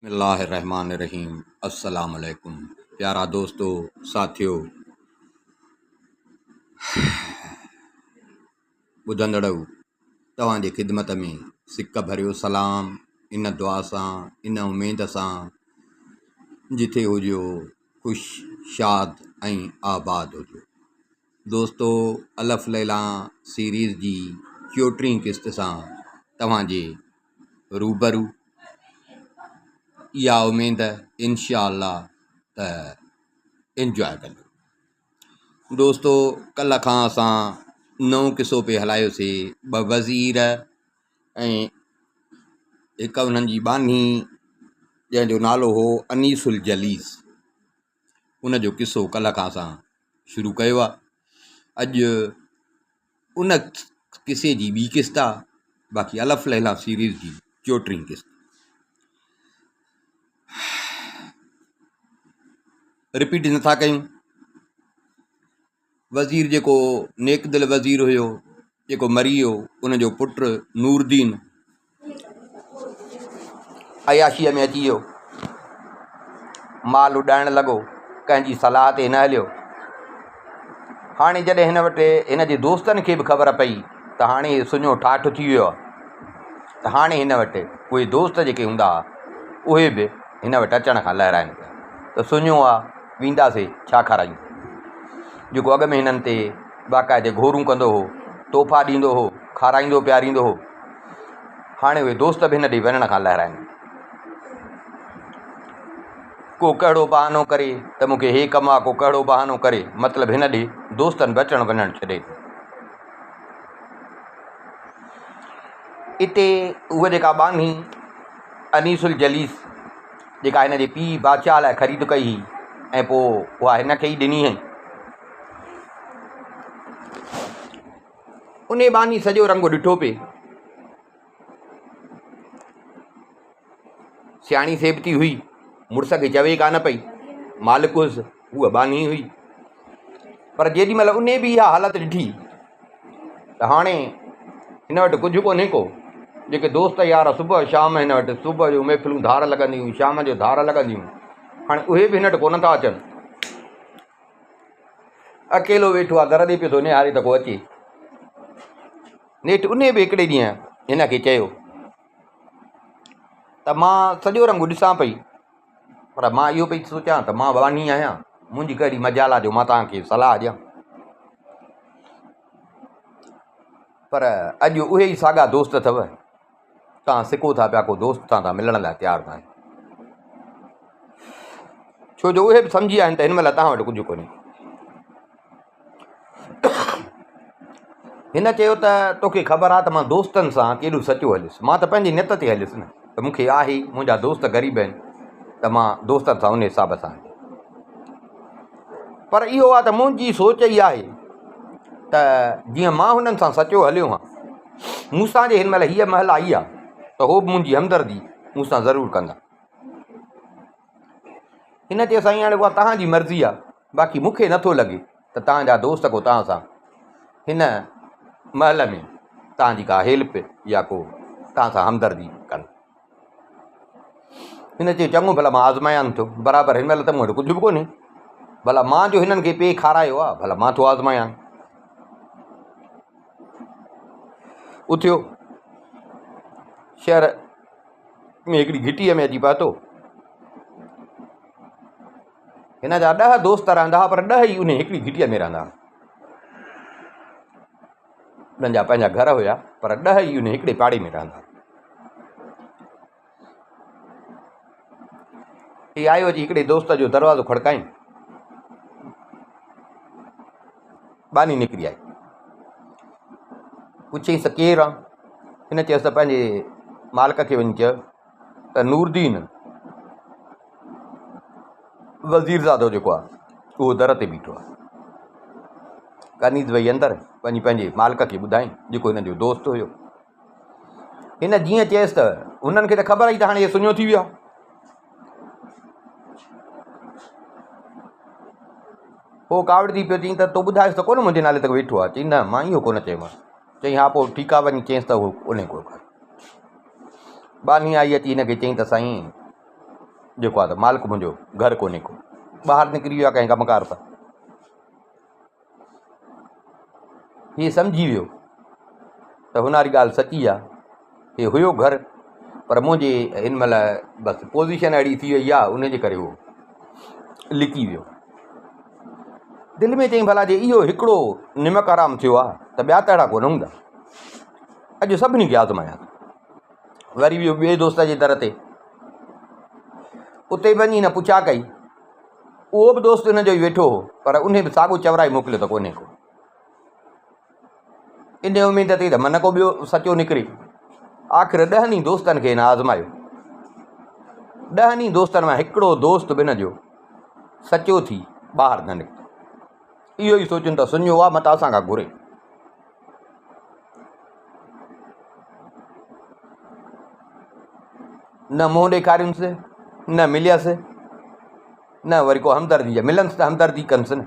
बिस्मिल्लाहिर्रहमानिर्रहीम। अस्सलाम वालेकुम प्यारा दोस्तों, साथियों, ॿुधंदड़ो तव्हांजी ख़िदमत में सिक भरियो सलाम। इन दुआ सां, इन उमेद सां जिथे हुजो ख़ुश शाद ऐं आबाद हुजो। दोस्तों, अलफ़ लैला सीरीज़ जी 34वीं क़िस्त सां तव्हांजे रूबरू। इहा उमेद इंशाअल्लाह त इंजॉय कंदो। दोस्तों, कल्ह खां असां नओं क़िसो पे हलायोसीं। ॿ वज़ीर ऐं हिकु उन्हनि जी बानी जंहिंजो नालो हो अनीसुल जलीस। उन जो क़िसो कल्ह खां असां शुरू कयो आहे। अॼु उन क़िसे जी ॿी क़िस्त आहे। बाक़ी अलफ़ लैला सीरीज़ जी 34वीं क़िस्त। रिपीट नथा कयूं। वज़ीर जेको नेक दिल वज़ीर हुयो, जेको मरी वियो, उनजो पुटु नूरदीन अयाशीअ में अची वियो, माल उॾाइण लॻो, कंहिंजी सलाह ते न हलियो। हाणे जॾहिं हिन वटि हिन जे दोस्तनि खे बि ख़बर पई त हाणे सुञो ठाठ थी वियो आहे, त हाणे हिन वटि उहे दोस्त जेके हूंदा उहे बि हिन वटि अचण खां लहराइनि पिया त सुञो आहे, वेंदासीं छा खारायूं। जेको अॻ में हिननि ते बाक़ाइदे घोरूं कंदो हो, तोहफ़ा ॾींदो हो, खाराईंदो पीआरींदो हो, हाणे उहे दोस्त बि हिन ॾे वञण खां लहराइनि। को कहिड़ो बहानो करे त मूंखे हे कमु आहे, को कहिड़ो बहानो करे, मतिलबु हिन ॾे दोस्तनि बि अचणु वञणु छॾे। इते उहा जेका बानी अनीसुल जलीस जेका हिन जे पीउ बादशाह लाइ ख़रीद कई हुई ऐं पोइ उहा हिन खे ई ॾिनी हुई, उन बानी सॼो रंग ॾिठो पिए। सियाणी सेबती हुई, मुड़ुस खे चवे कान पई, मालिक हुअसि, उहा बानी हुई। पर जेॾी महिल उन बि इहा हालति ॾिठी त हाणे हिन वटि कुझु कोन्हे को। जेके दोस्त यार सुबुह शाम हिन वटि, सुबुह जो महफ़िलूं धार लॻंदियूं हुयूं, शाम जो धार लॻंदियूं, हाणे उहे बि हिन वटि कोन था अचनि। अकेलो वेठो आहे, दर ॾे पियो थो निहारे त को अचे। नेठि उन बि हिकिड़े ॾींहुं हिन खे चयो त मां सॼो रंग ॾिसां पई, पर मां इहो पई सोचियां त मां बानी आहियां, मुंहिंजी कहिड़ी मजाल आहे जो मां तव्हांखे सलाह ॾियां। पर अॼु उहे ई साॻा दोस्त अथव, तव्हां सिको था पिया, को दोस्त सां तव्हां मिलण लाइ तयारु न आहियो, छो जो उहे बि सम्झी विया आहिनि त हिन महिल तव्हां वटि कुझु कोन्हे। हिन चयो त तोखे ख़बर आहे त मां दोस्तनि सां केॾो सचो हलियुसि, मां त पंहिंजी नियत ते हलियुसि न, त मूंखे आहे, मुंहिंजा दोस्त ग़रीब आहिनि, त मां दोस्तनि सां उन हिसाब सां। पर इहो आहे त मुंहिंजी सोच ई आहे त जीअं मां हुननि सां सचो हलियो आहियां, मूंसां जे हिन महिल हीअ महल आई आहे त उहो बि मुंहिंजी हमदर्दी मूंसां ज़रूरु कंदा। हिन चयो साईं हाणे उहा तव्हांजी मर्ज़ी आहे, बाक़ी मूंखे नथो लॻे त तव्हांजा दोस्त को तव्हां सां हिन महल में तव्हांजी का हेल्प या को तव्हां सां हमदर्दी कनि। हिन चयो चङो भला मां आज़मायां थो, बराबरि हिन महिल त मूं वटि कुझु बि कोन्हे, भला मां जो हिननि खे पे खारायो आहे, भला मां थो आज़मायां। उथियो, शहर में हिकिड़ी घिटीअ में अची पहुतो। हिन जा 10 दोस्त रहंदा हुआ, पर 10 ई उन हिकिड़ी घिटीअ में रहंदा हुआ। उन्हनि जा पंहिंजा घर हुया, पर 10 ई उन हिकिड़े पाड़े में रहंदा हुआ। ही आयो अची हिकिड़े दोस्त जो दरवाज़ो खड़काई, बानी निकिरी आई, पुछियईंसि त केरु आहे। हिन चयोसि त पंहिंजे मालिक खे वञी चयो त नूरदीन वज़ीरज़ादो जेको आहे उहो दर ते बीठो आहे। कनीज़ वई अंदरि वञी पंहिंजे मालिक खे ॿुधाई, जेको हिन जो दोस्त हुयो। हिन जीअं चयसि त हुननि खे त ख़बर ई त हाणे इहो सुञो थी वियो आहे। पोइ कावड़जी पियो, चई त तूं ॿुधायसि त कोन मुंहिंजे नाले ते वेठो आहे। चई न, मां इहो कोन चयोमांसि। चई हा, पोइ ठीकु आहे, वञी चयसि त उहो उन को बानी आई अची हिन खे चई त साईं जेको आहे त मालिक मुंहिंजो घर कोन्हे को, ॿाहिरि निकिरी वियो आहे कंहिं कमकार सां। हीअ सम्झी वियो त हुन वारी ॻाल्हि सची आहे, हे हुयो घर, पर मुंहिंजे हिन महिल बसि पोज़ीशन अहिड़ी थी वई आहे, उनजे करे उहो लिकी वियो। दिलि में चई भला जे इहो हिकिड़ो निमक हराम थियो आहे त ॿिया त अहिड़ा कोन हूंदा। अॼु सभिनी खे आज़माया। वरी वियो ॿिए दोस्त जे दर ते, उते वञी न पुछा कई, उहो बि दोस्त हुनजो ई वेठो हो, पर उन बि साॻियो चवराई मोकिलियो त कोन्हे को। इन उमेद ते त मन को ॿियो सचो निकिरे। आख़िर 10 ई दोस्तनि खे हिन आज़मायो। 10 ई दोस्तनि मां हिकिड़ो दोस्त बि हिन जो सचो थी ॿाहिरि न निकितो। इहो ई सोचनि त सुञो आहे, मतां असां खां घुरे। न मुंहुं ॾेखारियुसि, न मिलियसि, न वरी को हमदर्दी जा मिलनिसि त हमदर्दी कनिसि न।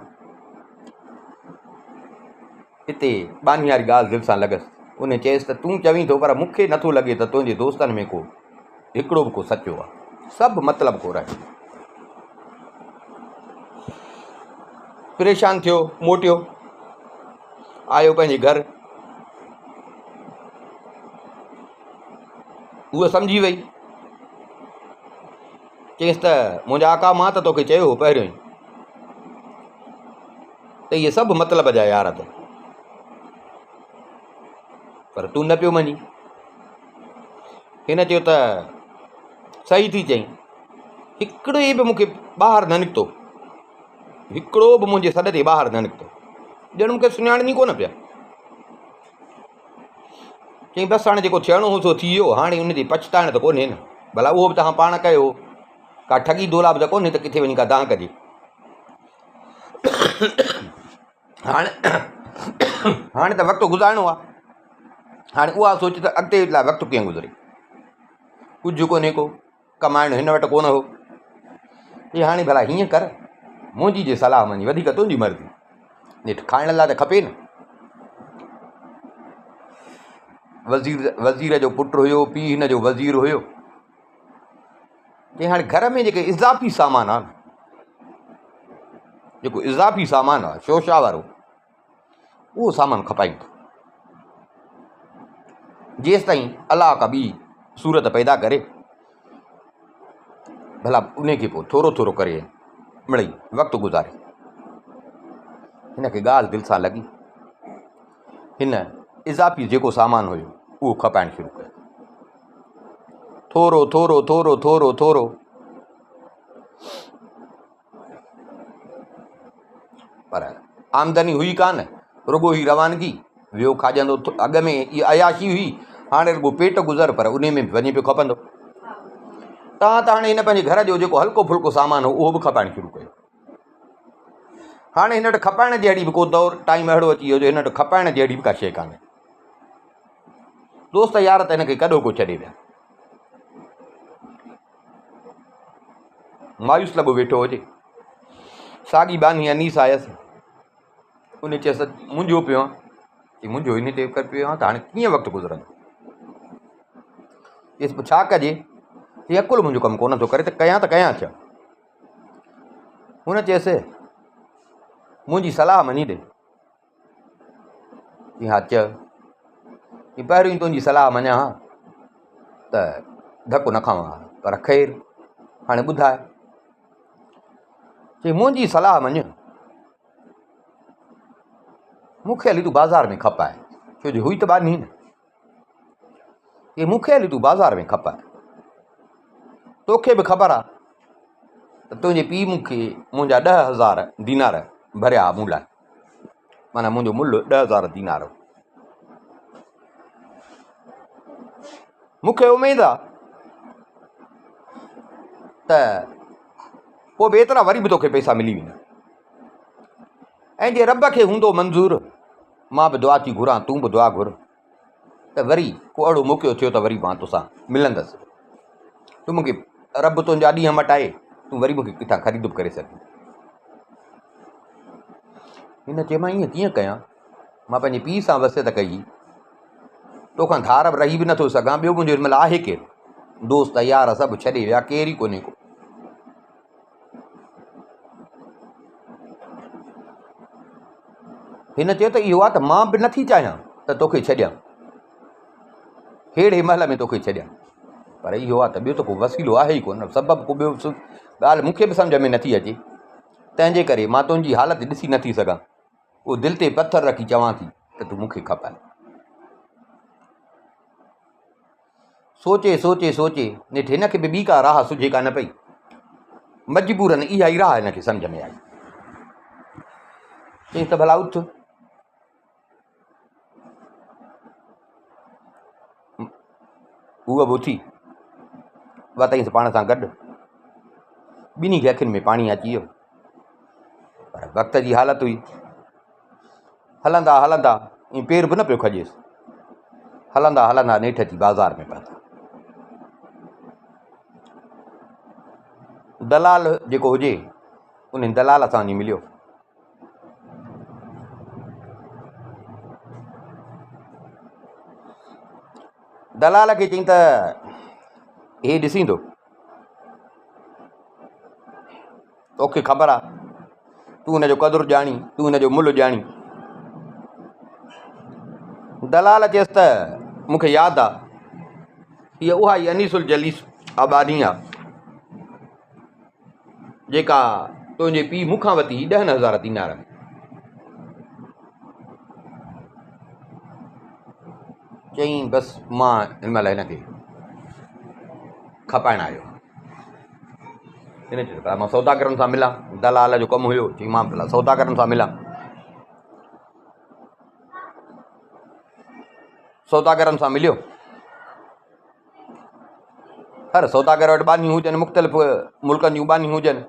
हिते बानी वारी ॻाल्हि दिलि सां लॻसि। उन चयसि त तूं चवीं थो, पर मूंखे नथो लॻे त तुंहिंजे दोस्तनि में को हिकिड़ो बि को सचो आहे, सभु मतिलबु को रहे। परेशान थियो, मोटियो, आयो पंहिंजे घर। उहा सम्झी वई, चयसि त मुंहिंजा आका मां त तोखे चयो हो पहिरियों ई त इहे सभु मतिलब जा यार अथई, पर तूं न पियो मञी। हिन चयो त सही थी चई, हिकिड़े बि मूंखे ॿाहिरि न निकितो, हिकिड़ो बि मुंहिंजे सॾ ते ॿाहिरि न निकितो, ॼण मूंखे सुञाणनि कोन पिया। चई बसि हाणे जेको थियणो हो सो थी वियो, हाणे उनजी पछताइण त कोन्हे न। भला उहो बि तव्हां पाण कयो, का ठगी दोलाब त कोन्हे त किथे वञी का दांह कजे। हाणे त वक़्तु गुज़ारिणो आहे। हाणे उहा सोच त अॻिते लाइ वक़्तु कीअं गुज़रे। कुझु कोन्हे को, कमाइणु हिन वटि कोन हो। इहे हाणे भला हीअं कर, मुंहिंजी जे सलाह मञी, वधीक तुंहिंजी मर्ज़ी, नेठि खाइण लाइ त खपे न। वज़ीर जो पुटु हुयो, पीउ हिन जो वज़ीर हुयो। चई हाणे घर में जेके इज़ाफ़ी सामान आहे, जेको इज़ाफ़ी सामान आहे शोशा वारो, उहो सामान खपाईंदो। जेसि ताईं अलाह का ॿी सूरत पैदा करे, भला उनखे पोइ थोरो थोरो करे मिड़ई वक़्तु गुज़ारे। हिनखे ॻाल्हि दिलि सां लॻी। हिन इज़ाफ़ी जेको सामान हुयो उहो खपाइणु शुरू कयो, थोरो थोरो थोरो थोरो थोरो। पर आमदनी हुई कान, रुॻो ही रवानगी, वियो खाजंदो। अॻ में इहा अयाशी हुई, हाणे रुॻो पेट गुज़र, पर उन में वञी पियो खपंदो। तव्हां त हाणे हिन पंहिंजे घर जो जेको हल्को फुल्को सामान हो उहो बि खपाइणु शुरू कयो। हाणे हिन वटि खपाइण जहिड़ी बि को दौरु टाइम अहिड़ो अची वियो जो हिन वटि खपाइण जहिड़ी बि का शइ कान्हे। दोस्त यार त हिनखे कॾो को छॾे विया। मायूस लॻो वेठो हुजे। साॻी बानी अनीस आयसि। उन चयसि मुंहिंजो पियो आहे, की मुंहिंजो इन ते कर पियो आहे, त हाणे कीअं वक़्तु गुज़रंदो। चयसि पोइ छा कजे। ही अकुलु मुंहिंजो कमु कोन थो करे, त कयां त कयां छा। हुन चयसि मुंहिंजी सलाह मञी ॾे। की हा चयो। की पहिरियों ई तुंहिंजी सलाह मञा हा त धकु न खावां, पर ख़ैरु हाणे ॿुधाए। चई मुंहिंजी सलाह मञ, मूंखे हली तूं बाज़ारि में खपाए, छो जो हुई त बानी न। की मूंखे हली तूं बाज़ारि में खपाए, तोखे बि ख़बर आहे त तुंहिंजे पीउ मूंखे मुंहिंजा 10,000 दीनार भरिया मूं लाइ, माना मुंहिंजो मुल्ह 10,000 दीनार हो। मूंखे उमेद आहे त पोइ बि एतिरा वरी बि तोखे पैसा मिली वेंदा, ऐं जे रब खे हूंदो मंज़ूर, मां बि दुआ थी घुरां, तूं बि दुआ घुर, त वरी को अहिड़ो मौक़ो थियो त वरी मां तोसां मिलंदसि। तूं मूंखे रब तुंहिंजा ॾींहं मटाए, तूं वरी मूंखे किथां ख़रीद बि करे सघीं। हिन चयो मां ईअं कीअं कयां, मां पंहिंजे पीउ सां वसियत कई, तोखां धार बि रही बि नथो सघां, ॿियो मुंहिंजो हिन महिल आहे केरु, दोस्त यार सभु छॾे विया, केरु ई कोन्हे को। हिन चयो त इहो आहे त मां बि नथी चाहियां त तोखे छॾियां, हेड़े महिल में तोखे छॾियां, पर इहो आहे त ॿियो त को वसीलो आहे ई कोन, सबबु को ॿियो ॻाल्हि मूंखे बि सम्झ में नथी अचे। तंहिंजे करे मां तुंहिंजी हालति ॾिसी नथी सघां, उहो दिलि ते पथर रखी चवां थी त तूं मूंखे खपे। सोचे सोचे सोचे नेठि हिनखे बि ॿी का राह सुझे कान पई, मजबूरन इहा ई राह हिनखे सम्झ में आई। चई त भला उथ, उहा बि उथी वतईंसि पाण सां गॾु, ॿिन्ही खे अखियुनि में पाणी अची वियो, पर वक़्त जी हालति हुई। हलंदा हलंदा ईअं पेर बि न पियो खॼेसि, हलंदा हलंदा नेठि अची बाज़ार में पहुता। दलाल जेको हुजे उन दलाल सां वञी मिलियो। दलाल खे चई त हे ॾिसींदो, तोखे ख़बर आहे, तूं हुनजो क़दुरु ॼाणी, तूं हुनजो मुल्ह ॼाणी। दलाल चयसि त मूंखे यादि आहे, इहा उहा ई अनीसुल जलीस आबादी आहे जेका तुंहिंजे पीउ मूंखां वरिती 10,000 दीनार में। चई बसि मां हिन महिल हिनखे खपाइण आयो। हिन चयो मां सौदागरनि सां मिलां, दलाल जो कमु हुयो, चई मां भला सौदागरनि सां मिलां। सौदागरनि सां मिलियो, हर सौदागर वटि बानियूं हुजनि, मुख़्तलिफ़ मुल्कनि जूं बानियूं हुजनि,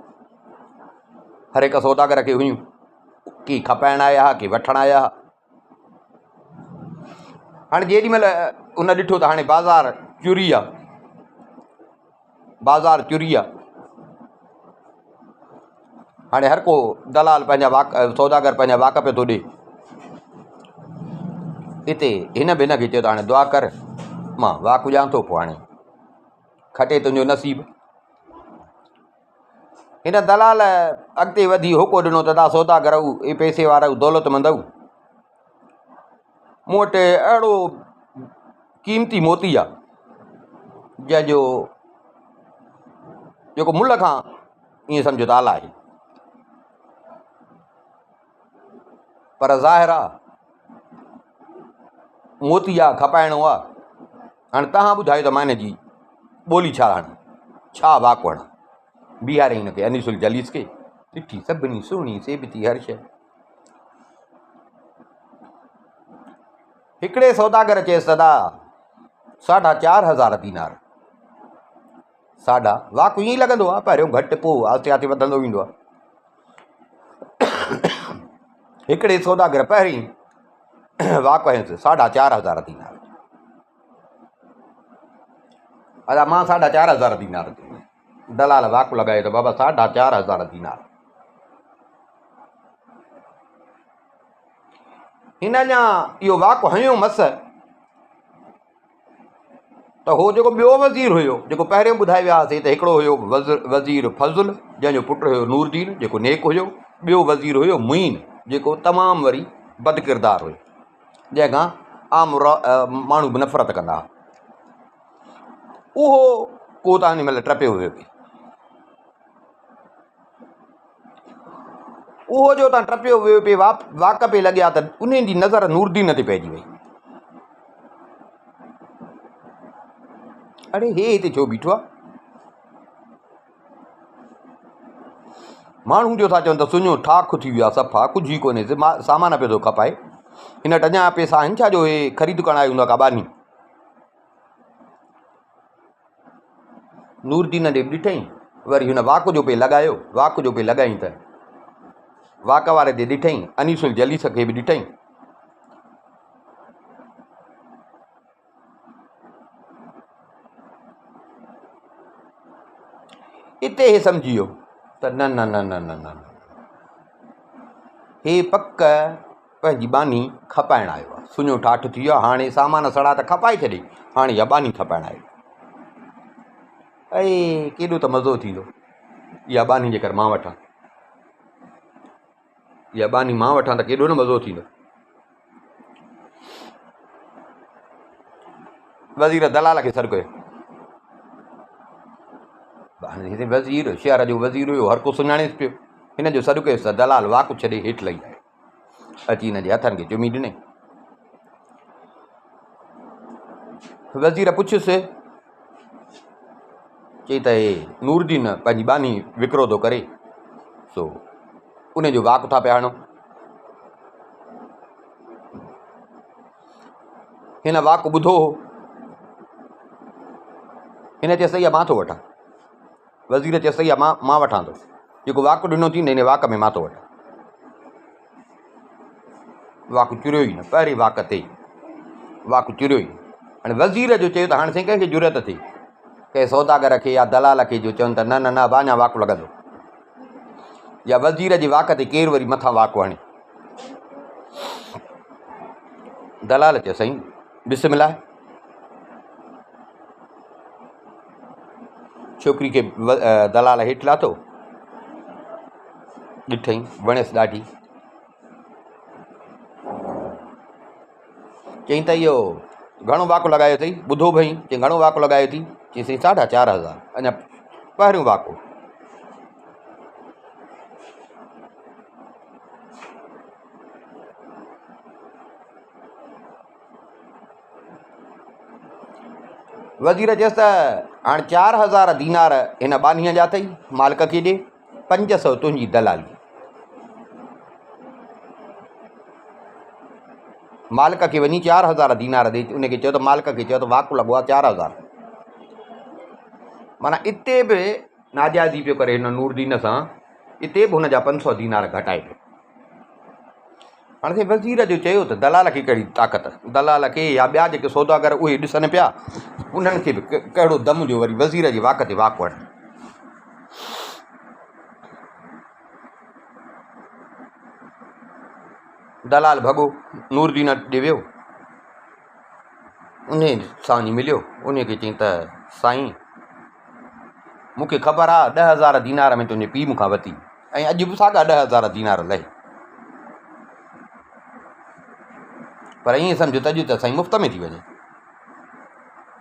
हर हिकु सौदागर खे हुयूं, की खपाइण आया हुआ की वठणु आया हुआ। हाणे जेॾी महिल उन ॾिठो त हाणे बाज़ार चुरी आहे, बाज़ार चुरी आहे, हाणे हर को दलाल पंहिंजा सौदागर पंहिंजा वाक पियो थो ॾिए। हिते हिन बि हिनखे चयो त हाणे दुआ कर, मां वाक ॼां थो, पोइ हाणे खटे तुंहिंजो नसीबु। हिन दलाल अॻिते वधी होको ॾिनो त तव्हां सौदागर ऐं पैसे वारा दौलतमंद, मूं वटि अहिड़ो क़ीमती मोती आहे जंहिंजो जेको मुल्ह खां ईअं सम्झो त आला आहे, पर ज़ाहिर आहे मोती आहे, खपाइणो आहे। हाणे तव्हां ॿुधायो त मां हिन जी ॿोली छा हणां, छा वाक हणां। बीहारे हिनखे अनीसुल जलीस खे, ॾिठी सभिनी सुहिणी सेबती हर शइ। हिकिड़े सौदागर चयसि दादा 4,500 दीनार। साढा वाक ईअं ई लॻंदो आहे, पहिरियों घटि पोइ आहिस्ते आहिस्ते वधंदो वेंदो आहे। हिकिड़े सौदागर पहिरीं वाक हयसि 4,500 दीनार। अदा मां 4,500 दीनार ॾिनो। दलाल वाक लॻायो त बाबा 4,500 दीनार। हिन अञा इहो वाक हयो मस त हो जेको ॿियो वज़ीर हुयो, जेको पहिरियों ॿुधाए विया हुआसीं त हिकिड़ो हुयो वज़ीर फज़ुल, जंहिंजो पुटु हुयो नूरदीन, जेको नेक हुयो। ॿियो वज़ीर हुयो मुईन, जेको तमामु वरी बदकिरदार हुयो, जंहिंखां आम माण्हू बि नफ़रत कंदा हुआ। उहो को त हिन महिल टपियो हुयो पिए, उहो जो तव्हां टपियो वियो पिए, वाक पे लॻिया त उन जी नज़र नूरदीन ते पइजी वई। अड़े हे हिते छो बीठो आहे? माण्हू जो था चवनि त सुञो ठाक थी वियो आहे, सफ़ा कुझु ई कोन्हे, सामान पियो थो खपाए। हिन वटि अञा पैसा आहिनि छा जो हे ख़रीद करणु आयो हूंदो आहे का बानी? नूरदीन ॾे ॾिठई, वरी हुन वाक जो पे लॻायो, वाक जो पे लॻाई त वाक वारे ॾे ॾिठई, अनीसुल जलीस खे बि ॾिठई। हिते हे सम्झी वियो त न न न न न न हे पक पंहिंजी बानी खपाइण आयो आहे, सुञो ठाठ थी वियो आहे। हाणे सामान सड़ा त खपाए छॾे, हाणे इहा बानी खपाइण आयो। ऐं केॾो त मज़ो थींदो इहा बानी जेकर मां वठां, इहा बानी मां वठां त केॾो न मज़ो थींदो। वज़ीर दलाल खे सॾु कयो। हिते वज़ीर शहर जो वज़ीर हुयो, हर को सुञाणेसि पियो। हिन जो सॾु कयोसि त दलाल वाक छॾे हेठि लही आयो, अची हिन जे हथनि खे चुमी ॾिनई। वज़ीर पुछियुसि, चई त हे नूरदीन पंहिंजी बानी विकिरो थो करे, सो उन जो वाक था पिया हणो। हिन वाक ॿुधो, हिन चयसि इहा मां थो वठां। वज़ीर चयसि इहा मां वठां थो, जेको वाक ॾिनो थी न हिन वाक में मां थो वठां। वाक चुरियो ई न, पहिरीं वाक ते वाक चुरियो ई। हाणे वज़ीर जो चयो त हाणे साईं कंहिंखे ज़रूरत थी, कंहिं सौदागर खे या दलाल खे जो चवनि त न न न अञा वाक लॻंदो, या वज़ीर जे वाक ते केरु वरी मथां वाक हणे। दलाल चयो साईं बिस्मिल्लाह। छोकिरी खे दलाल हेठि लाथो, ॾिठई, वणियसि ॾाढी। चई त इहो घणो वाको लॻायो अथई? ॿुधो भई, चई घणो वाको लॻायो अथई? चईं 4,500, अञा पहिरियों वाको। वज़ीर चयसि त हाणे 4,000 दीनार हिन बानीअ जा अथई, मालिक खे ॾे, 500 तुंहिंजी दलाली। मालिक खे वञी 4,000 दीनार ॾे, उनखे चयो त मालिक खे चयो त वाक़ु लॻो आहे 4,000। माना इते बि नाजाइज़ी पियो करे हिन नूरदीन सां, इते बि हुनजा 500 दीनार घटाए पियो। हाणे वज़ीर जो चयो त दलाल खे कहिड़ी ताक़त, दलाल खे या ॿिया जेके सौदागर उहे ॾिसनि पिया, उन्हनि खे बि कहिड़ो दम जो वरी वज़ीर जे वाक ते वाक वठनि। दलाल भॻो नूरदीन ॾे वियो, उन सां वञी मिलियो, उनखे चई त साईं मूंखे ख़बर आहे 10,000 दीनार में तुंहिंजे पीउ मूंखां वरिती, ऐं अॼु बि साॻा 10,000 दीनार लहे, पर ईअं सम्झो त अॼु त साईं मुफ़्त में थी वञे।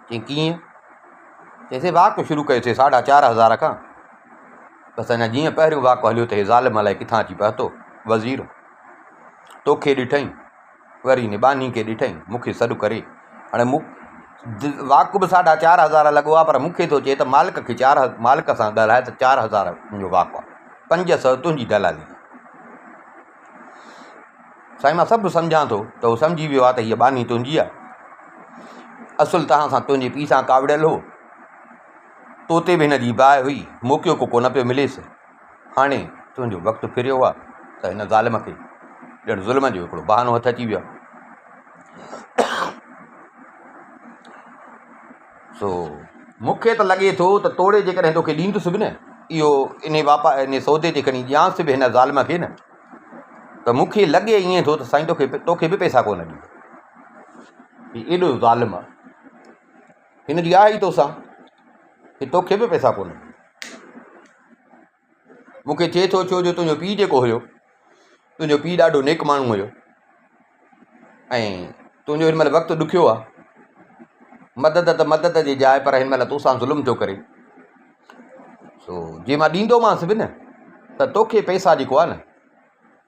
चई कीअं? चईंसि वाक शुरू कयोसीं 4,500 खां, बसि अञा जीअं पहिरियों वाक हलियो त हे ज़ालिम अलाए किथां अची पहुतो। वज़ीर तोखे ॾिठई, वरी हिन बानी खे ॾिठई, मूंखे सॾु करे, हाणे वाक बि 4,500 लॻो आहे, पर मूंखे थो चए त मालिक खे मालिक सां ॻाल्हाए त 4,000 मुंहिंजो वाक आहे, 500 तुंहिंजी दलाली। साईं मां सभु सम्झां थो त उहो सम्झी वियो आहे त हीअ बानी तुंहिंजी आहे, असुलु तव्हां सां तुंहिंजे पीउ सां कावड़ियल हो, तोते बि हिन जी बाहि हुई, मौक़ियो को न पियो मिलेसि, हाणे तुंहिंजो वक़्तु फिरियो आहे त हिन ज़ालिम खे ॼण ज़ुल्म जो हिकिड़ो बहानो हथ अची वियो आहे। सो मूंखे त लॻे थो त तोड़े जेकॾहिं तोखे ॾींदुसि बि न इहो इन सौदे ते खणी ॾियांसि बि हिन ज़ालिम खे न, त मूंखे लॻे ईअं थो त साईं तोखे बि पैसा कोन ॾींदो, एॾो ज़ालिम आहे, हिन जी आहे ई तोसां की तोखे बि पैसा कोन। मूंखे थिए थो छो जो तुंहिंजो पीउ जेको हुयो, तुंहिंजो पीउ ॾाढो नेक माण्हू हुयो, ऐं तुंहिंजो हिन महिल वक़्तु ॾुखियो आहे, मदद जी जाइ, पर हिन महिल तोसां ज़ुल्म थो करे। सो जे मां ॾींदोमांसि बि न त तोखे पैसा जेको आहे न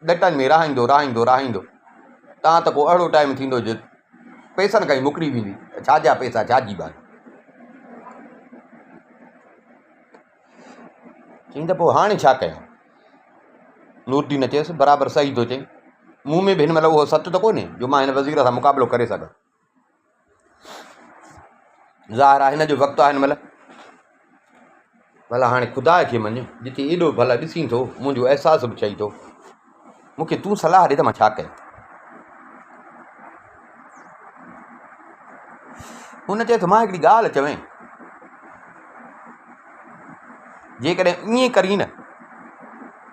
ॾटनि में राहींदो, तव्हां त को अहिड़ो टाइम थींदो जो पैसनि खां ई मुकरी वेंदी, छाजा पैसा छाजी ॻाल्हि। चईं त पोइ हाणे छा कयां? नूरदीन चयसि बराबरि सही थो चई, मूं में बि हिन महिल उहो सच त कोन्हे जो मां हिन वज़ीर सां मुक़ाबिलो करे सघां। ज़ाहिर आहे हिन जो वक़्तु आहे हिन महिल, भला हाणे ख़ुदा खे मञ, जिते एॾो भला ॾिसी थो, मुंहिंजो अहसासु बि चई थो, मूंखे तूं सलाह ॾे त मां छा कयां। हुन चए थो मां हिकिड़ी ॻाल्हि चवें, जेकॾहिं ईअं करी न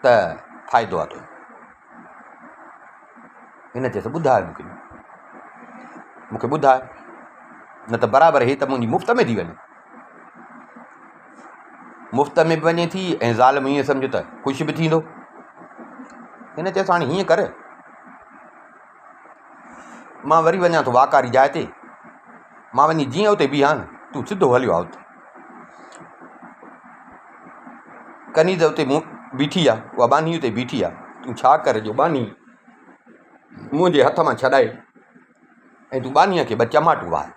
त फ़ाइदो आहे तुंहिंजो। हिन चएसि ॿुधाए मूंखे ॿुधाए, न त बराबरि हे त मुंहिंजी मुफ़्त में थी वञे, मुफ़्त में बि वञे थी, ऐं ज़ालिम ईअं सम्झो त ख़ुशि बि थींदो। हिन चएसि हाणे हीअं कर, मां वरी वञा थो वाकारी जाइ ते, मां वञी जीअं उते बीहां न, तूं सिधो हलियो आहे उते कनीज़ उते बीठी आहे, उहा बानी उते बीठी आहे, तूं छा कर जो बानी मुंहिंजे हथ मां छॾाए ऐं तूं बानीअ खे ॿ चमाटूं वहाए,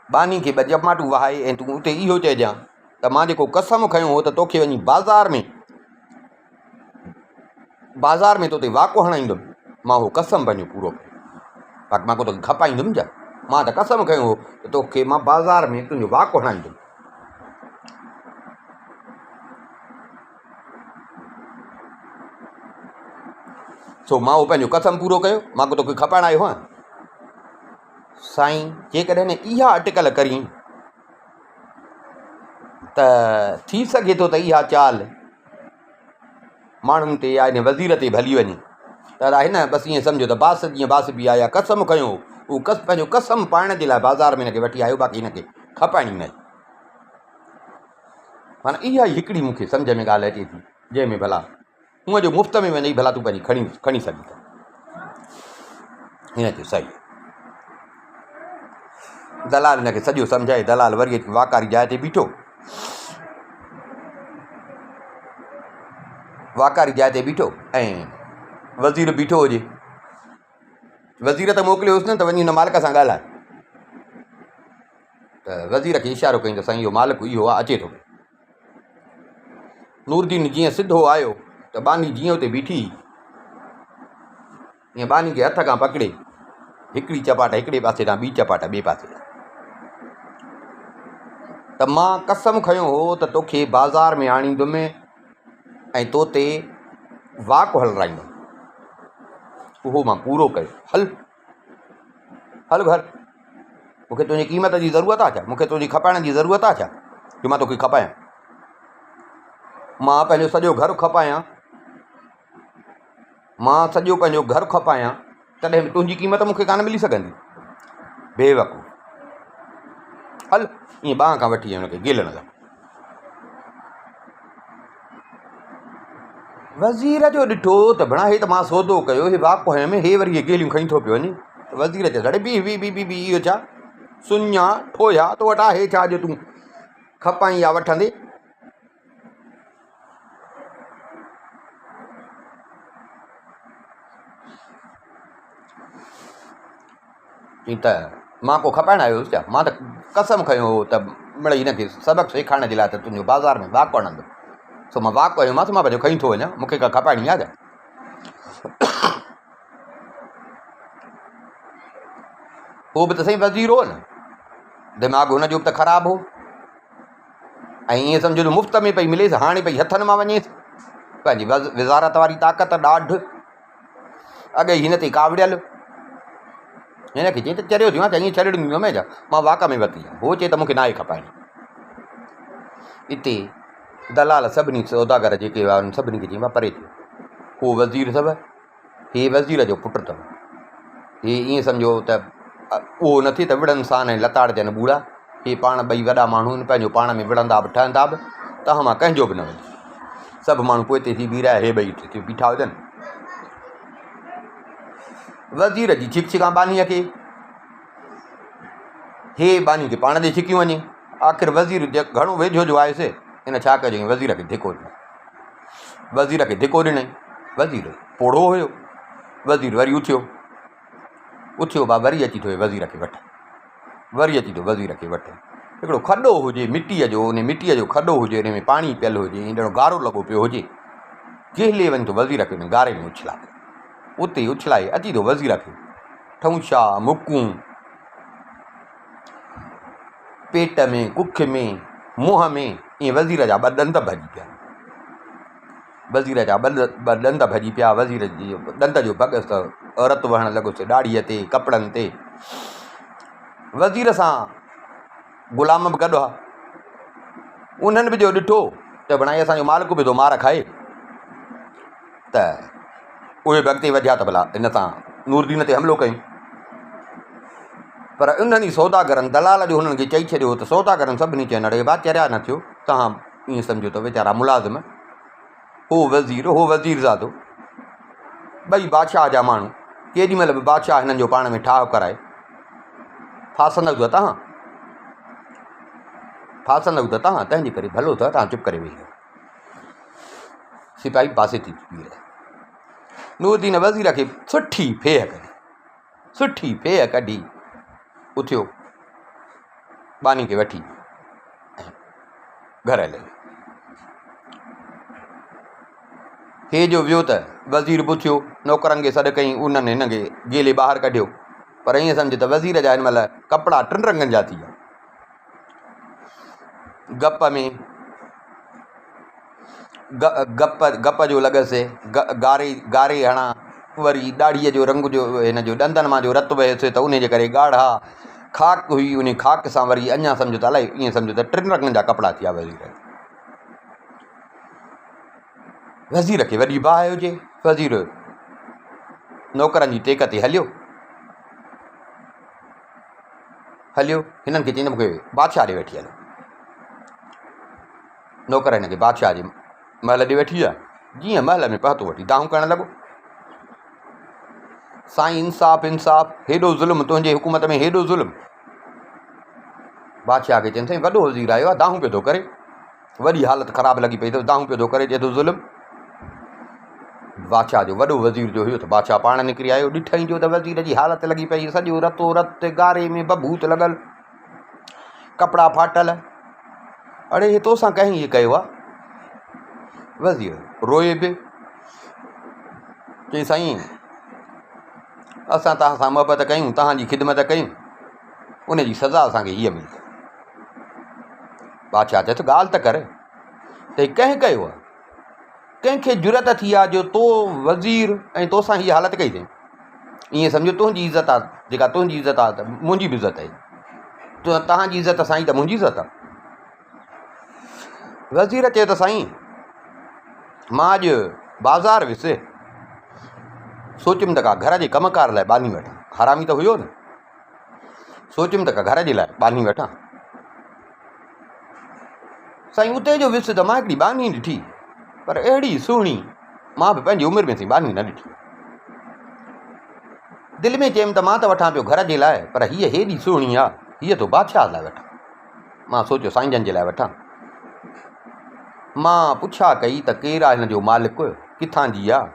बानी खे ॿ चमाटूं वहाए ऐं तूं उते इहो चइजांइ त मां जेको कसम खयो हो त तोखे वञी बाज़ार में तोते वाको हणाईंदुमि, मां उहो कसम पंहिंजो पूरो कयो, बाक़ी मां को तोखे खपाईंदुमि छा, मां त कसम खयो हो त तोखे मां बाज़ार में तुंहिंजो वाको हणाईंदुमि। सो मां उहो पंहिंजो कसम पूरो कयो, मां को तोखे खपाइण आयो आहियां। साईं जेकॾहिं इहा अटकल करीं त थी सघे थो त इहा चाल माण्हुनि ते या इन वज़ीर ते भली वञे, त हिन बसि ईअं सम्झो त बास जीअं बास बि आया कसम खयो उहो पंहिंजो कसम पाइण जे लाइ बाज़ार में हिनखे वठी आयो, बाक़ी हिनखे खपाइणी न। माना इहा ई हिकिड़ी मूंखे सम्झ में ॻाल्हि अचे थी, जंहिंमें भला हूअं जो मुफ़्त में वञी भला तूं पंहिंजी खणी सघीं था, हिन ते सही दलाल हिनखे सॼो सम्झाए, दलाल वरी अची वाकारी जाइ ते बीठो, वाकारी जाइ ते बीठो ऐं वज़ीर बीठो हुजे, वज़ीर त मोकिलियो हुउसि न त वञी हुन मालिक सां ॻाल्हाए, त वज़ीर खे इशारो कई त साईं इहो मालिक इहो आहे, अचे थो। नूरदीन जीअं सिधो आयो त बानी जीअं उते बीठी, ईअं बानी खे हथ खां पकिड़े हिकिड़ी चपाट हिकिड़े पासे ॾांहुं, ॿी चपाट ॿिए पासे ॾांहुं, त मां कसम खयो हो त तोखे बाज़ार में आणींदुमि ऐं तो ते वाक हलराईंदुमि, उहो मां पूरो कयो, हल घर, मूंखे तुंहिंजी क़ीमत जी ज़रूरत आहे छा, मूंखे तुंहिंजी खपाइण जी ज़रूरत आहे छा जो मां तोखे खपायां, मां पंहिंजो सॼो घर खपायां, तॾहिं बि तुंहिंजी क़ीमत मूंखे कान मिली सघंदी, बेवकूफ़, हल ईअं ॿांह खां वठी हुनखे ॻेलण लॻो। वज़ीर जो ॾिठो त बणा हे त मां सौदो कयो, हे वाको हयमि, हे वरी इहे गेलियूं खणी थो पियो वञे, वज़ीर चए सड़े बी इहो छा सुञा ठोया तो वटा, हे छा जो तूं खपाई या वठंदे, त मां को खपाइण आयो हुउसि छा, मां त कसम खयो हो त मिड़ई हिनखे सबक़ु सेखारण जे लाइ त तुंहिंजो बाज़ार में वाको हणंदो, सो मां वाको कयोमांसि, मां पंहिंजो खणी थो वञा, मूंखे का खपाइणी आहे छा। उहो बि त सही वज़ीर हो न, दिमाग़ु हुनजो बि त ख़राबु हो, ऐं ईअं सम्झो त मुफ़्त में पई मिलेसि, हाणे पई हथनि मां वञेसि, पंहिंजी वज़ारत वारी ताक़त ॾाढ अॻे हिन ते कावड़ियल, हिनखे चई त चरियो थियो आहे, त ईअं छॾे ॾींदुमि छा, मां वाक में वरिती आहे, उहो चए त मूंखे न आहे खपाइणी। हिते दलाल सभिनी सौदागर जेके हुआ उन्हनि सभिनी खे चई मां परे थियो, उहो वज़ीर अथव, हे वज़ीर जो पुटु अथव, हे ईअं सम्झो त उहो न थिए त विढ़नि सान ऐं लताड़ थियनि ॿूड़ा, हे पाण ॿई वॾा माण्हू आहिनि, पंहिंजो पाण में विढ़ंदा बि ठहंदा बि, तव्हां मां कंहिंजो बि न वञे, सभु माण्हू पोइ ते थी बीह रहिया, हे ॿई बीठा हुजनि। वज़ीर जी छिक छिकां बानीअ खे, हे बानी खे पाण ॾे छिकियूं वञे, आख़िर वज़ीर घणो वेझो जो आयुसि, हिन छा कयो, वज़ीर खे धिको ॾिनई, वज़ीर पोड़ो हुयो, वज़ीर वरी उथियो बा वरी अची थो वज़ीर खे वठे, हिकिड़ो खॾो हुजे मिटीअ जो, उन मिटीअ जो खॾो हुजे, हुन में पाणी पियल हुजे, हींअर गारो लॻो पियो हुजे, केले वञी थो वज़ीर खे हुन गारे में उछलाए, उते उछलाए अची थो वज़ीर खे ठऊंछा मुकूं पेट में, कुख में, मुंहं में, ईअं वज़ीर जा ॿ ॾंद भॼी पिया, वज़ीर जी ॾंद जो भॻस त रतु वहणु लॻुसि ॾाढ़ीअ ते, कपिड़नि ते, वज़ीर सां ग़ुलाम बि गॾु आहे, उन्हनि बि जो ॾिठो त बणाई असांजो मालिक बि थो मार खाए, त उहे बि अॻिते वधिया त भला हिन सां नूरदीन ते हमिलो कयूं, पर उन्हनि ई सौदागरनि दलाल जो हुननि खे चई छॾियो त सौदागरनि सभिनी चवनि अड़े बा चरिया न थियो, तव्हां ईअं सम्झो त वीचारा मुलाज़िम, हो वज़ीर ज़ादो, ॿई बादशाह जा माण्हू, केॾी महिल बि बादशाह हिननि जो पाण में ठाह कराए, फासंदव तव्हां तंहिंजे करे भलो अथव तव्हां चुप करे वेही रहो। सिपाही पासे थी बीह रहे। नूरुद्दीन वज़ीर खे सुठी फेह कढी उथियो, बानी खे वठी घर हलियो। हे जो वियो त वज़ीर पुछियो, नौकरनि खे सॾु कई, उन्हनि हिन खे गेले ॿाहिरि कढियो, पर ईअं सम्झ त वज़ीर जा हिन महिल कपिड़ा 3 रंगनि जा थी विया। गप जो लॻसि, गारे हणा, वरी ॾाढ़ीअ जो रंग जो हिन जो ॾंदनि मां जो रतु वयसि त उनजे करे ॻाढ़ा खाक हुई, उन खाक सां वरी अञा सम्झो त अलाए ईअं सम्झो त 3 रंगनि जा कपिड़ा थी विया वज़ीर खे वॾी बाहि हुजे। वज़ीर नौकरनि जी टेक ते हलियो, हिननि खे चईंदा मूंखे बादशाह ॾे वेठी हलो। नौकर हिन खे बादशाह जे महल ॾे वेठी विया। जीअं महल में पहुतो वठी दाहूं करणु लॻो, साईं इंसाफ़, हेॾो ज़ुल्म तुंहिंजे हुकूमत में, हेॾो ज़ुल्म। बादशाह खे चवनि साईं वॾो वज़ीर आयो आहे, दाहूं पियो थो करे, वॾी हालत ख़राबु लॻी पई अथव, दाहूं पियो थो करे, चए थो ज़ुल्म। बादशाह जो वॾो वज़ीर जो हुयो त बादशाह पाण निकिरी आयो, ॾिठईं जो त वज़ीर जी हालत लॻी पई, सॼो रतो रत गारे में बबूत लॻल, कपिड़ा फाटल। अड़े हे तोसां कंहिं इहे कयो आहे? वज़ीर रोए बि, चई साईं असां तव्हां सां मोहबत कयूं, तव्हांजी ख़िदमत कयूं, उनजी सज़ा असांखे हीअ मिली। बादशाह चए थो ॻाल्हि त कर, त कंहिं कयो आहे? कंहिंखे जुरत थी आहे जो तो वज़ीर ऐं तोसां हीअ हालत कई अथई? ईअं सम्झो तुंहिंजी इज़त आहे, जेका तुंहिंजी इज़त आहे त मुंहिंजी बि इज़त आहे, तव्हांजी इज़त साईं त मुंहिंजी इज़त आहे। वज़ीर चयो त साईं मां अॼु बाज़ारि वियुसि, सोचियुमि त का घर जे कमकार लाइ बानी वठां, हरामी त हुयो न, सोचियुमि त का घर जे लाइ बानी वठां। साईं उते जो वियुसि त मां हिकिड़ी बानी ॾिठी, पर अहिड़ी सुहिणी मां बि पंहिंजी उमिरि में सी बानी न ॾिठी। दिलि में चयुमि त मां त वठां पियो घर जे लाइ, पर हीअ हेॾी सुहिणी आहे, हीअ तो बादशाह लाइ वठां। मां सोचियो साईं जन जे लाइ वठां। मां पुछा कई त केरु आहे हिन जो मालिक, किथां जी आहे?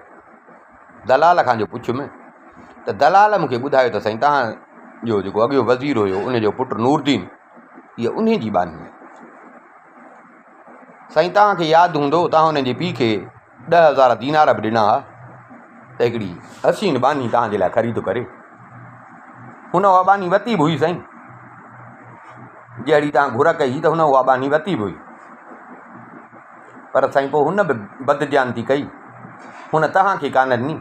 दलाल खां जो पुछियुमि त दलाल मूंखे ॿुधायो त साईं तव्हांजो जेको अॻियो वज़ीर हुयो उनजो पुटु नूरुद्दीन, हीअ उन जी बानी आहे। साईं तव्हांखे यादि हूंदो तव्हां हुनजे पीउ खे 10,000 दीनार बि ॾिना हुआ त हिकिड़ी हसीन बानी तव्हांजे लाइ ख़रीद करे। हुन उहा बानी वरिती बि हुई साईं, जहिड़ी तव्हां घुर कई त हुन उहा बानी वरिती बि हुई, पर साईं पोइ हुन बि बदजानती कई, हुन तव्हांखे कान ॾिनी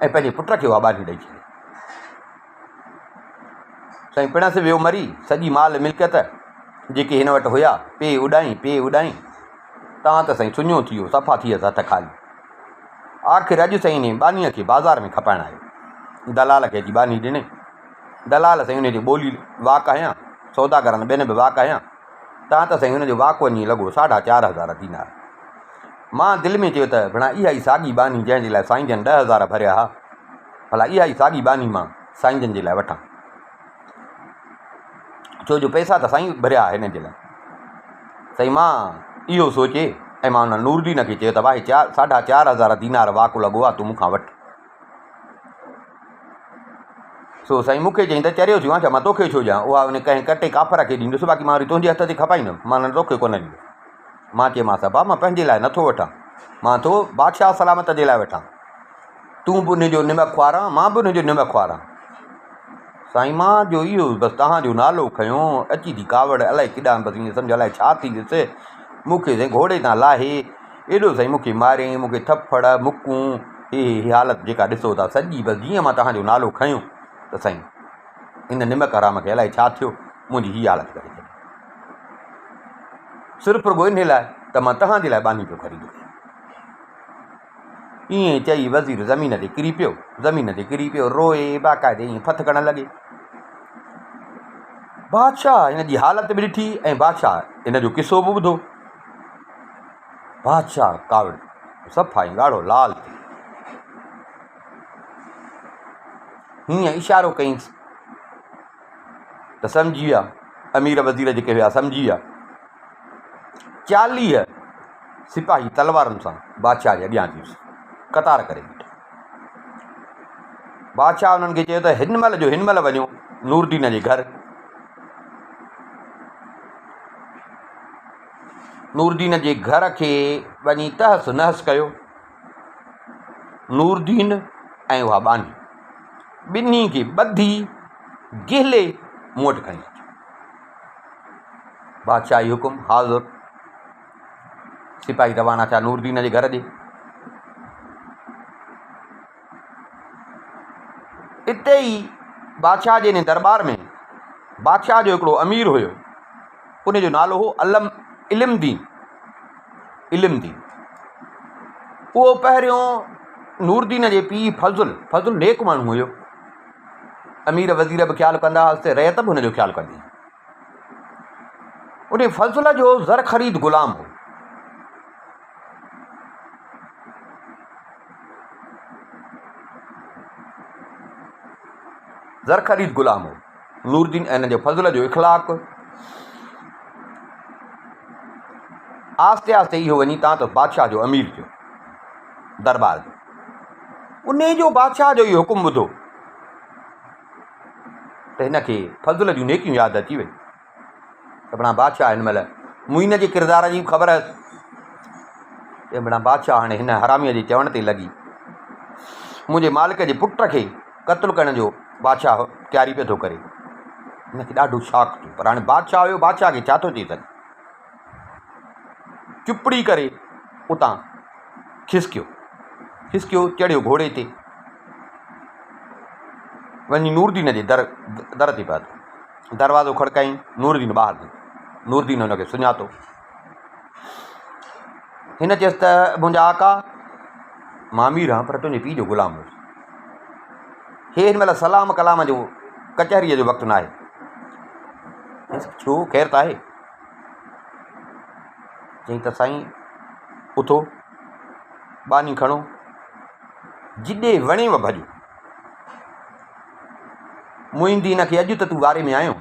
ऐं पंहिंजे पुट खे उहा बानी ॾेई छॾी। साईं पिणसि वियो मरी, सॼी माल मिल्कियत जेके हिन वटि हुया पे उॾाई, तव्हां त साईं सुञो थी वियो, सफ़ा थी वियसि हथ ख़ाली। आख़िर अॼु साईं इन बानीअ खे बाज़ारि में खपाइण आयो, दलाल खे अची बानी ॾिनई। दलाल साईं हुनजी ॿोली वाक हयां, सौदागरनि ॿियनि बि वाक हयां, तव्हां त साईं हुनजो वाक वञी लॻो 4,500 दीनार। मां दिलि में चयो त भणा इहा ई साॻी बानी जंहिंजे लाइ साईं जन 10,000 भरिया हुआ, भला इहा ई साॻी बानी मां साईं जन जे लाइ वठां, छो जो पैसा त साईं भरिया हिन जे लाइ। साईं मां इहो सोचे ऐं मां हुन नूरुद्दीन खे चयो त भाई 4,500 दीनार वाक लॻो आहे, तूं मूंखां वठि। सो साईं मूंखे चईं त चरियो थियो आहे छा, मां तोखे छो ॾियां, उहा उन कंहिं कटे काफ़र खे ॾींदुसि, बाक़ी मां वरी तुंहिंजे हथ ते खपाईंदुमि, मां न तोखे कोन ॾींदुमि। मां चयोमांसि भाउ मां पंहिंजे लाइ नथो वठां, मां थो बादशाह सलामत जे लाइ वठां, तूं बि उनजो निमक खुआरां, मां बि उनजो निमक खुआरां। साईं मां जो इहो बसि तव्हांजो नालो खयों, अची थी कावड़ अलाए केॾां, बसि ईअं सम्झ अलाए छा थी वियुसि, मूंखे साईं घोड़े तां लाहे एॾो साईं मूंखे मारियईं, मूंखे थप्पड़ मुकूं, ही हालत जेका ॾिसो था सॼी, बसि जीअं मां तव्हांजो नालो खयों त साईं इन निमक हराम खे अलाए छा थियो, मुंहिंजी हीअ हालत करे छॾी। सिर्फ़ु रुॻो इन लाइ त मां तव्हांजे लाइ बानी पियो ख़रीद कयां। ईअं चई वज़ीर ज़मीन ते किरी पियो, रोए बाक़ाइदे ईअं फथ करणु लॻे। बादशाह हिन जी हालत बि ॾिठी ऐं बादशाह हिन जो किसो बि ॿुधो। बादशाह कावड़ सफ़ा ई ॻाढ़ो लाल थी, हीअं इशारो कयईंसि त सम्झी विया अमीर वज़ीर जेके हुआ सम्झी विया। 40 सिपाही तलवारुनि सां बादशाह जे अॻियां थी कतार करे बीठा। बादशाह उन्हनि खे चयो त हिन महिल वञो नूरदीन जे घर। नूरदीन जे घर खे वञी तहस नहस कयो। नूरदीन ऐं उहा बानी ॿिन्ही खे ॿधी गिले मूं वटि खणी अचो। बादशाह जी हुकुम हाज़ुर। सिपाही रवाना थिया नूरदीन जे घर ॾे। इते ई बादशाह जे हिन दरबार में बादशाह जो हिकिड़ो अमीर हुयो, उन जो नालो हो इल्मदीन। उहो पहिरियों नूरदीन जे पीउ फज़ुल नेक माण्हू हुयो। अमीर वज़ीर बि ख़्यालु कंदा हुआसीं, रयत बि हुनजो ख़्यालु कंदी। उन फज़ुल जो ज़र ख़रीद ग़ुलाम हो। नूरदीन ऐं हिन जो फज़ुल जो इख़लाक़ आस्ते आस्ते इहो वञी तव्हां त बादशाह जो अमीर थियो दरबार जो। उन जो बादशाह जो इहो हुकुम ॿुधो त हिन खे फज़ुल जूं नेकियूं यादि अची वई त बणा बादशाह हिन महिल मुइन जे किरदार जी ख़बर हुअसि। बणा बादशाह हाणे हिन हरामीअ जे चवण ते लॻी मुंहिंजे मालिक जे पुट खे क़त्लु करण जो बादशाह तयारी पियो थो करे। हिनखे ॾाढो शौक़ु थियो, पर हाणे बादशाह हुयो, बादशाह खे छा थो चई सघे। चुपड़ी करे उतां खिसकियो चढ़ियो घोड़े ते वञी नूरदीन जे दर ते पहुतो। दरवाज़ो खड़काई, नूरदीन ॿाहिरि निकितो। नूरदीन हुनखे सुञातो। हिन चयसि त मुंहिंजा आका मां अमीर आहियां पर तुंहिंजे पीउ जो ग़ुलाम हुयुसि। हिन महिल सलाम कलाम जो कचहरीअ जो वक़्तु न आहे। छो ख़ैर त आहे? चई त साईं उथो, बानी खणो, जिॾे वणेव भॼो। मुंहिंजी हिन खे अॼु त तूं वारे में आयो,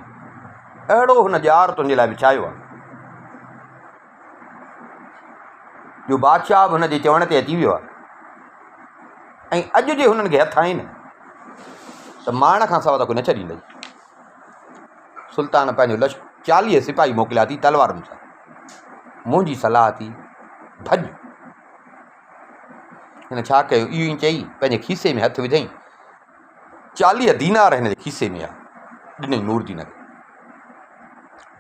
अहिड़ो हुन ॼार तुंहिंजे लाइ विछायो आहे जो बादशाह बि हुनजे चवण ते अची वियो आहे। ऐं अॼु जे हुननि खे हथ आहिनि त माण खां सवाइ त कोई न छॾींदई। सुल्तान पंहिंजो 40 सिपाही मोकिलिया थी तलवारुनि सां। मुंहिंजी सलाह थी भॼ। हिन छा कयो, इहो ई चई पंहिंजे खीसे में हथु विझई। 40 दीनार हिन जे खीसे में आहे, ॾिनई नूरदीन खे।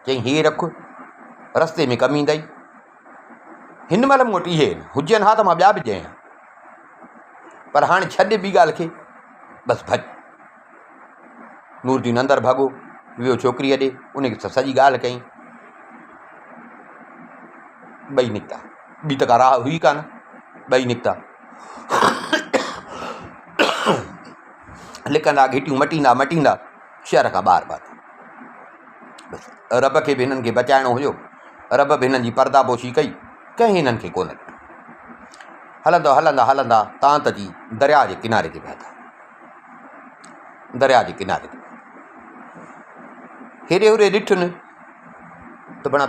चई हे रख, रस्ते में कमु ईंदई। हिन महिल मूं वटि इहे हुजनि हा त मां ॿिया बि ॾियई, पर हाणे छॾ ॿी ॻाल्हि खे, बसि भॼ। नूरदीन अंदरि भॻो, वियो छोकिरीअ ॾे, उनखे सॼी ॻाल्हि कई। ॿई निकिता। ॿी त का राह हुई कान, ॿई निकिता। लिकंदा घिटियूं मटींदा शहर खां ॿाहिरि पाता। बसि रब खे बि हिननि खे बचाइणो हुयो। रब बि हिननि जी पर्दापोशी कई, कंहिं हिननि खे कोन ॾिनो। हलंदा तव्हां त जी दरिया जे किनारे ते पहुता। दरिया जे किनारे ते हेॾे होॾे ॾिठुनि त भणा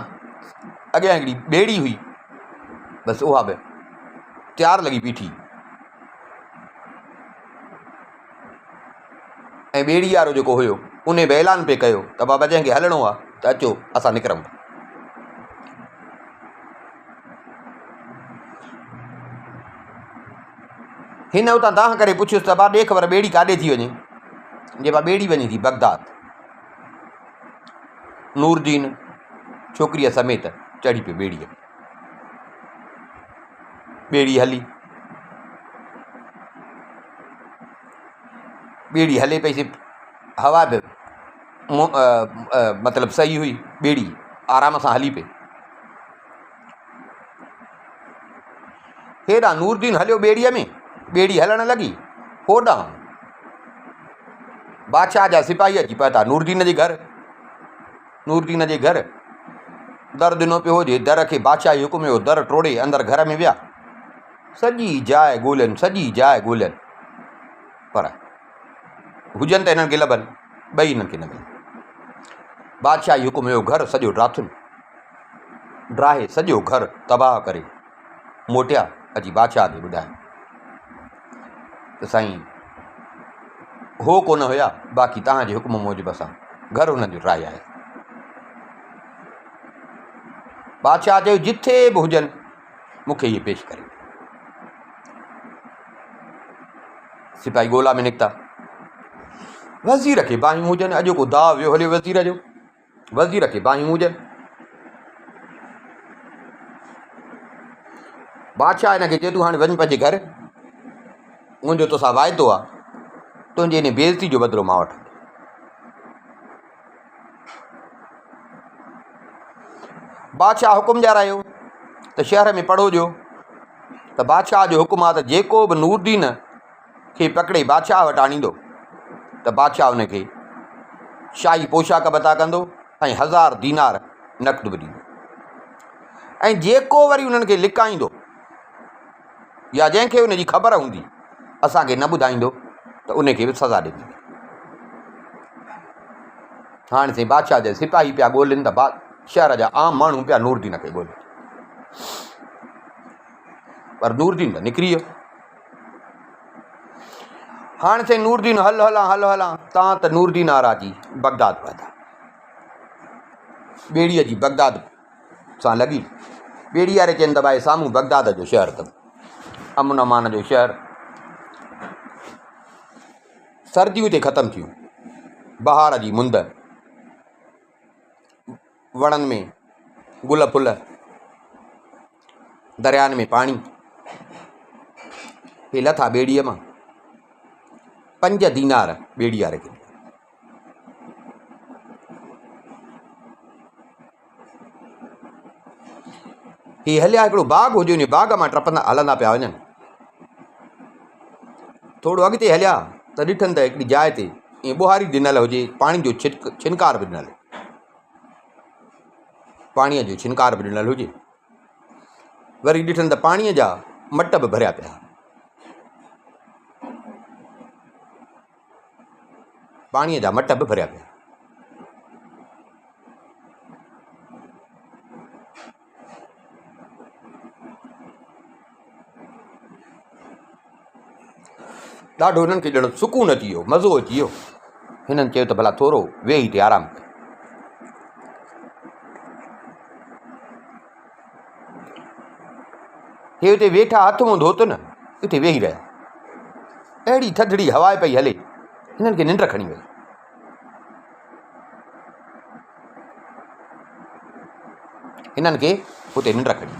अॻियां हिकिड़ी ॿेड़ी हुई, बसि उहा बि तयारु लॻी बीठी। ऐं ॿेड़ी वारो जेको हुयो उन बि ऐलान पे कयो त बाबा जंहिंखे हलणो आहे त अचो, असां निकिरूं। हिन उतां दाह करे पुछियुसि त बा ॾे ख़बर ॿेड़ी काॾे थी वञे। जे बा ॿेड़ी वञे थी बगदाद। नूरदीन छोकिरीअ समेत चढ़ी पियो ॿेड़ीअ में। ॿेड़ी हले पई, हवा बि मतिलबु सही हुई, ॿेड़ी आराम सां हली पई। हेॾां नूरदीन हलियो ॿेड़ीअ में, ॿेड़ी हलणु लॻी। होॾां बादशाह जा सिपाही अची पहुता नूरदीन जे घर। दर ॾिनो पियो हुजे, दर खे बादशाह जी हुकुम जो दर टोड़े अंदरि घर में विया। सॼी जाइ ॻोल्हनि, पर हुजनि त हिननि खे लभनि, ॿई हिननि खे न मिलनि। बादशाह जी हुकुम हुयो घर सॼो ड्राथुनि ड्राहे सॼो घर तबाह करे मोटिया अची बादशाह खे ॿुधाए त साईं हो कोन हुया, बाक़ी तव्हांजे हुकुम मूजिबि असां घर हुननि जो ड्राहे आया। बादशाह चयो जिथे बि हुजनि मूंखे इहे पेश करे। सिपाही ॻोल्हा में निकिता, वज़ीर खे बाहियूं हुजनि, अॼु को दाव वियो हलियो वज़ीर जो, वज़ीर खे बाहियूं हुजनि। बादशाह हिन खे चए तूं हाणे वञ पंहिंजे घर, मुंहिंजो तोसां वाइदो आहे, तुंहिंजे इन बेइज़ती जो बदिलो मां वठंदुमि। बादशाह हुकुम ॾियारायो त शहर में पढ़ो ॾियो त बादशाह जो हुकुम आहे त जेको बि नूरदीन खे पकिड़े बादशाह वटि आणींदो त बादशाह हुनखे शाही पोशाक बि अता कंदो ऐं 1000 दीनार नक़द बि ॾींदो, ऐं जेको वरी उन्हनि खे लिकाईंदो या जंहिंखे उनजी ख़बर हूंदी असांखे न ॿुधाईंदो त उनखे बि सज़ा ॾींदी। हाणे साईं बादशाह जा सिपाही पिया ॻोल्हनि त शहर जा आम माण्हू पिया नूरदीन खे ॻोल्हनि, पर नूरदीन त निकिरी वियो। हाणे साईं नूरदीन हल हलां तव्हां त नूरदीन आरा जी बगदाद पहुता, ॿेड़ीअ जी बगदाद सां लॻी। ॿेड़ी वारे चइनि त भाई साम्हूं बगदाद जो शहर अथव, अमन अमान जो शहर। सर्दियूं हिते ख़तमु थियूं, बहार जी मुंद, वणनि में गुल फुल, दरियानि में पाणी। हे लथा ॿेड़ीअ मां, 5 दीनार ॿेड़ी वारे खे। ही हलिया, हिकिड़ो बाग हुजे, उन बाग मां टपंदा हलंदा पिया वञनि। थोरो अॻिते हलिया त ॾिठनि त हिकिड़ी जाइ ते ईअं ॿुहारी ॾिनल हुजे, पाणी जो छिनकार बि ॾिनल, पाणीअ जो छिनकार बि ॾिनल हुजे। वरी ॾिठनि त पाणीअ जा मट बि भरिया पिया, पाणीअ जा मट बि भरिया पिया। ॾाढो हिननि खे ॼणो सुकून अची वियो, मज़ो अची वियो। हिननि चयो त भला थोरो वेही हिते आराम कयो। हे हुते वेठा हथ मुंहुं धोतुनि, हिते वेही रहिया। अहिड़ी थधिड़ी हवा पई हले, हिननि खे निंड खणी वई। हिननि खे हुते निंड खणी।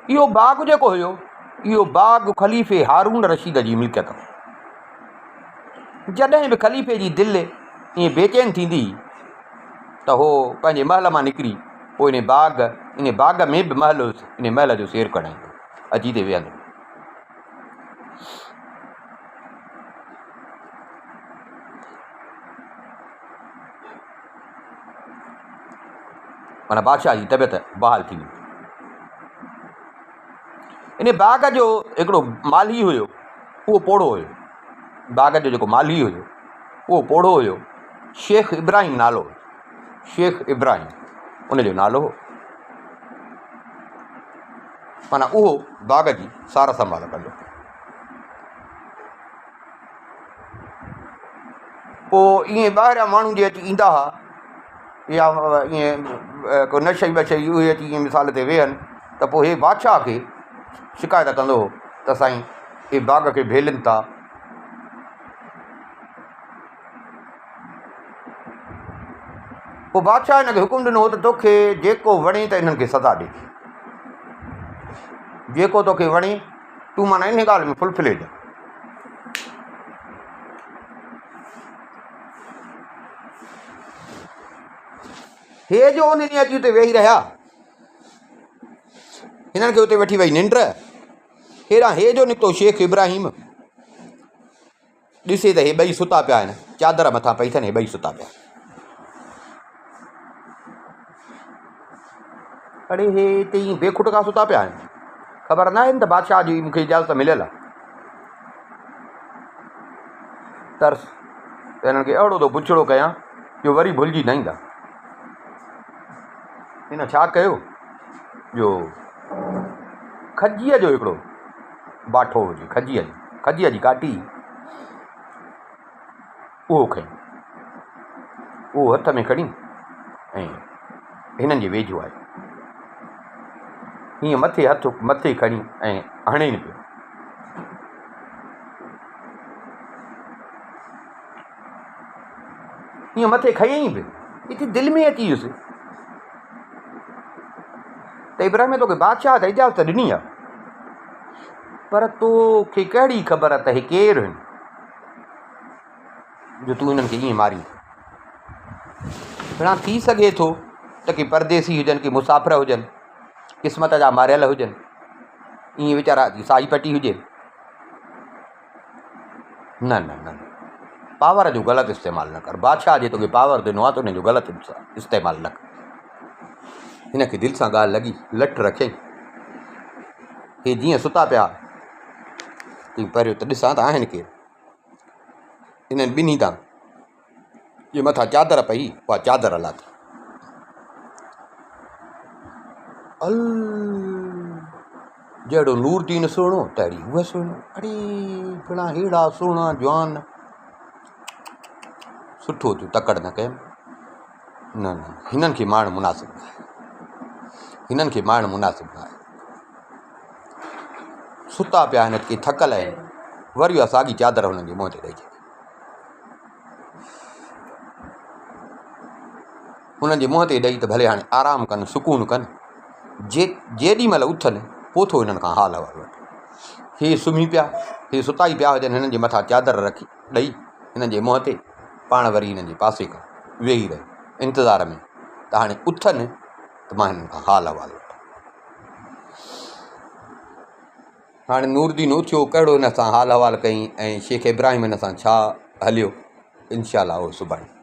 इहो बाग जेको हुयो, इहो बाग ख़लीफ़े हारून रशीद जी मिल्कियत हो। जॾहिं बि ख़लीफ़े जी दिलि ईअं बेचैन थींदी त हो पंहिंजे महल मां निकिरी पोइ इन बाग में बि इन महल जो सैर कराईंदो, अची ते वेहंदो। माना बादशाह जी तबियत बहाल थी वई। इन बाग जो हिकिड़ो माली हुयो, उहो पोड़ो हुयो। बाग जो जेको माली हुयो उहो पोड़ो हुयो, शेख इब्राहिम नालो हो, शेख इब्राहिम उनजो नालो हो। माना उहो बाग जी सार संभाल कंदो। पोइ ईअं ॿाहिरियां माण्हू जे अची ईंदा हुआ, या ईअं को नशई वशई उहे अची ईअं मिसाल ते वेहनि, त पोइ हे बादशाह खे शिकायत कंदो हो त साईं हे बाग खे भेलनि था। पोइ बादशाह हिनखे हुकुम ॾिनो त तोखे जेको वणे त इन्हनि खे सज़ा ॾे, जेको तोखे वणे तूं माना इन ॻाल्हि में फुलफिले जा। हे जो उन ॾींहुं अची हुते वेही रहिया, हिननि खे हुते वठी वई निंड। हेॾां हे जो निकितो शेख इब्राहिम, ॾिसे त हे ॿई सुता पिया आहिनि, चादर मथां पई अथनि, हे ॿई सुता पिया। अड़े हे हिते ईअं बेखुटका सुता पिया आहिनि, ख़बर न आहे त बादशाह जी मूंखे इजाज़त मिलियल आहे। तरस त हिननि खे अहिड़ो थो पुछड़ो कयां जो वरी भुलिजी न ईंदा। हिन छा कयो जो खजीअ जो हिकिड़ो बाठो हुजे, खजीअ जी काटी, उहो खईं, उहो हथ में खणी ऐं हिननि जे वेझो आहे, हीअं मथे खणी ऐं हणेनि पियो। हीअं मथे खयईं बि, इते दिलि में अची वियुसि त इब्राहिम तोखे बादशाह त इजाज़त ॾिनी आहे, पर तोखे कहिड़ी ख़बर त हे केरु आहिनि जो तूं हिननि खे ईअं मारी। पिणा थी सघे थो त की परदेसी हुजनि, की मुसाफ़िर हुजनि, क़िस्मत जा मारियल हुजनि, ईअं वीचारा साई पटी हुजे। न न न, पावर जो ग़लति इस्तेमालु न कर। बादशाह जे तोखे पावर ॾिनो आहे त उन जो ग़लति इस्तेमालु न कर। हिनखे दिलि सां ॻाल्हि लॻी, लठ रखियईं। हे जीअं सुता पिया, तीअं पहिरियों त ॾिसां त आहिनि केरु। हिननि ॿिन्ही तां जे मथां चादर पई, उहा चादर लाथी। अल जहिड़ो नूरदीन सुहिणो तहिड़ी उहा सुहिणो। अड़े पिणा अहिड़ा सुहिणा जवान, सुठो थियो तकड़ि न कयमि। न न, हिननि खे मारणु मुनासिबु न आहे, हिननि खे मारणु मुनासिबु न आहे। सुता पिया आहिनि, के थकल आहिनि, वरी उहा साॻी चादर हुननि जे मुंहं ते ॾेई छॾी। हुननि जे मुंहं ते ॾेई त भले हाणे आरामु कनि, सुकून कनि। जेॾी महिल उथनि पोइ थो हिननि खां हाल अहिवाल वठे। हे सुम्ही पिया, हे सुता ई पिया हुजनि, हिननि जे मथां चादर रखी ॾेई हिननि जे मुंहं ते, पाण वरी हिननि जे पासे खां वेही रहे इंतज़ार में त हाणे उथनि त मां हिननि खां हाल अहिवाल वठां। हाणे नूरदीन उथियो, कहिड़ो हिन सां हाल अहिवाल कई ऐं शेख इब्राहिम हिन सां छा हलियो, इनशा अल्लाह उहो सुभाणे।